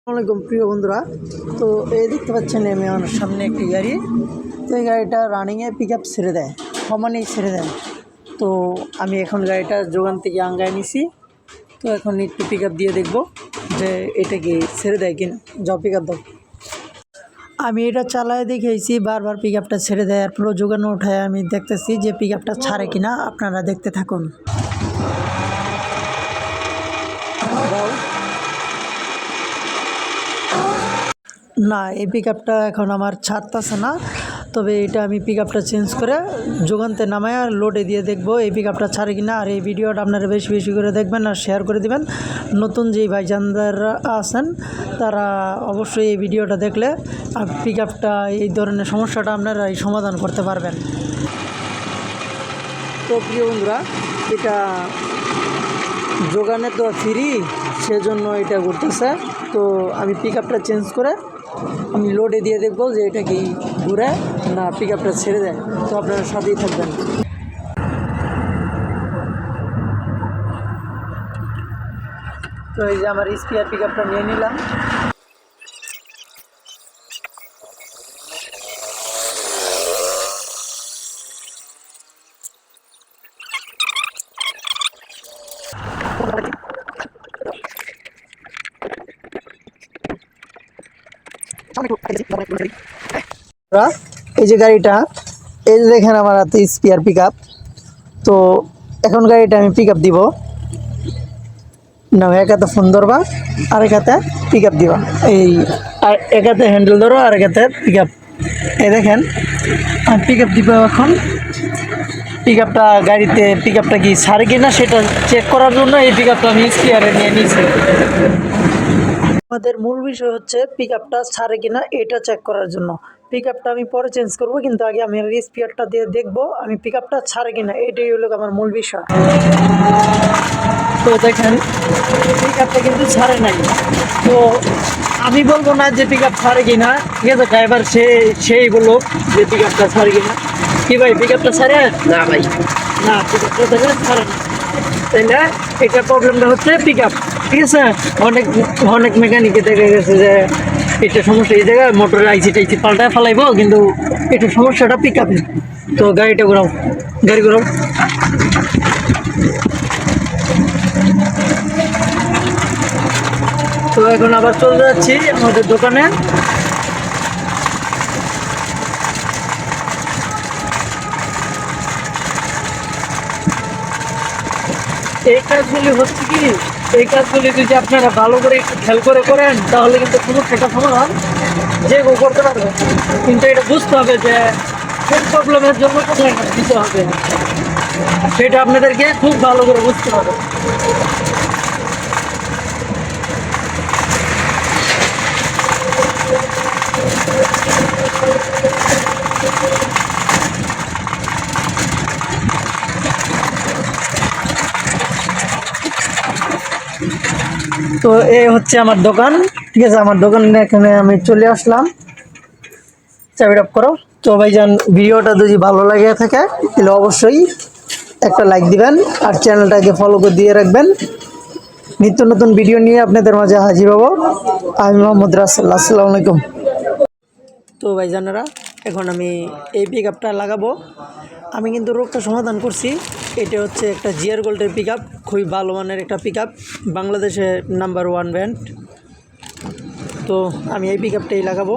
আসসালামাইকুম প্রিয় বন্ধুরা। তো এই দেখতে পাচ্ছেন আমি আমার সামনে একটি গাড়ি। তো এই গাড়িটা রানিংয়ে পিক আপ ছেড়ে দেয়, সমানেই ছেড়ে দেয়। তো আমি এখন গাড়িটা যোগান থেকে আঙ্গায় নিছি। তো এখন একটু পিক আপ দিয়ে দেখব যে এটা কি ছেড়ে দেয় কিনা। যাও পিক আপ দাও। আমি এটা চালায় দেখেছি বারবার পিক আপটা ছেড়ে দেয়, আর পুরো যোগানো উঠায় আমি দেখতেছি যে পিক আপটা ছাড়ে কিনা। আপনারা দেখতে থাকুন। দাও। না, এই পিক আপটা এখন আমার ছাড়তেছে না। তবে এটা আমি পিক আপটা চেঞ্জ করে যোগানতে নামায় লোডে দিয়ে দেখবো এই পিক আপটা ছাড়ে কিনা। আর এই ভিডিওটা আপনারা বেশি বেশি করে দেখবেন আর শেয়ার করে দিবেন। নতুন যেই ভাইজানদাররা আছেন তারা অবশ্যই এই ভিডিওটা দেখলে পিক আপটা এই ধরনের সমস্যাটা আপনারা সমাধান করতে পারবেন। তো প্রিয় বন্ধুরা, এটা যোগানে তো ফ্রি, সেজন্য এটা ঘুরতেছে। তো আমি পিক আপটা চেঞ্জ করে আমি লোডে দিয়ে দেখবো যে এটা কি ঘুরে না পিক আপটা ছেড়ে দেয়। তো আপনারা সাথেই থাকবেন। তো এই যে আমার স্পিয়ার পিক আপটা নিয়ে নিলাম। এই যে গাড়িটা, এই যে দেখেন আমার হাতে স্পিয়ার পিক আপ। তো এখন গাড়িটা আমি পিক আপ দিব না, এক হাতে ফোন ধরবা আর এক হাতে পিক আপ দিবা। এই আর এক হাতে হ্যান্ডেল ধরো আর এক হাতে পিক আপ। এই দেখেন আমি পিক আপ দিব। এখন পিক আপটা গাড়িতে পিক আপটা কি ছাড়ে কিনা সেটা চেক করার জন্য এই পিক আপটা আমি স্পিয়ারে নিয়ে নিয়েছি। আমাদের মূল বিষয় হচ্ছে পিক আপটা ছাড়ে কিনা এটা চেক করার জন্য। পিক আপটা আমি পরে চেঞ্জ করব, কিন্তু আগে আমি স্পিয়ারটা দিয়ে দেখবো আমি পিক আপটা ছাড়ে কিনা। এটাই হলো আমার মূল বিষয়। তো দেখেন পিক আপটা কিন্তু ছাড়ে নাই। তো আমি বলবো না যে পিক আপ ছাড়ে কিনা, ঠিক আছে? ড্রাইভার সেই বললো যে পিক আপটা ছাড়ে কিনা। কি ভাই, পিক আপটা ছাড়ে? না ভাই, না, পিক আপটা ছাড়ে না। তাইলে এটা প্রবলেমটা হচ্ছে পিক আপ, ঠিক আছে? অনেক অনেক মেকানিকে দেখা গেছে যে এটা সমস্যা এই জায়গায় মোটরের আইসি টাইসি পাল্টায় ফেলাইবো, কিন্তু এটা সমস্যাটা পিক আপে। তো গাড়িটা ঘোরাও, গাড়ি ঘোরাও। তো এখন আবার চলে যাচ্ছি আমাদের দোকানে। এই কাজগুলি হচ্ছে কি, এই কাজগুলি যদি আপনারা ভালো করে একটু খেয়াল করে করেন তাহলে কিন্তু সমস্যাটা সমাধান যে কেউ করতে পারবে। কিন্তু এটা বুঝতে হবে যে কোন প্রবলেমের জন্য কোথায় দিতে হবে, সেটা আপনাদেরকে খুব ভালো করে বুঝতে হবে। তো এই হচ্ছে আমার দোকান, ঠিক আছে? আমার দোকানে এখানে আমি চলে আসলাম। চাবি অফ করো। তো ভাইজান, ভিডিওটা যদি ভালো লাগে থাকে তাহলে অবশ্যই একটা লাইক দিবেন আর চ্যানেলটাকে ফলো করে দিয়ে রাখবেন। নিত্য নতুন ভিডিও নিয়ে আপনাদের মাঝে হাজির হব। আমি মোহাম্মদ রাসেল। আসসালামু আলাইকুম। তো ভাইজানেরা, এখন আমি এই পিক আপটা লাগাবো। আমি কিন্তু রোগটা সমাধান করছি। এটা হচ্ছে একটা জিআর গোল্ডের পিক আপ, খুবই ভালো মানের একটা পিক আপ, বাংলাদেশের নাম্বার 1 ব্র্যান্ড। তো আমি এই পিক আপটাই লাগাবো।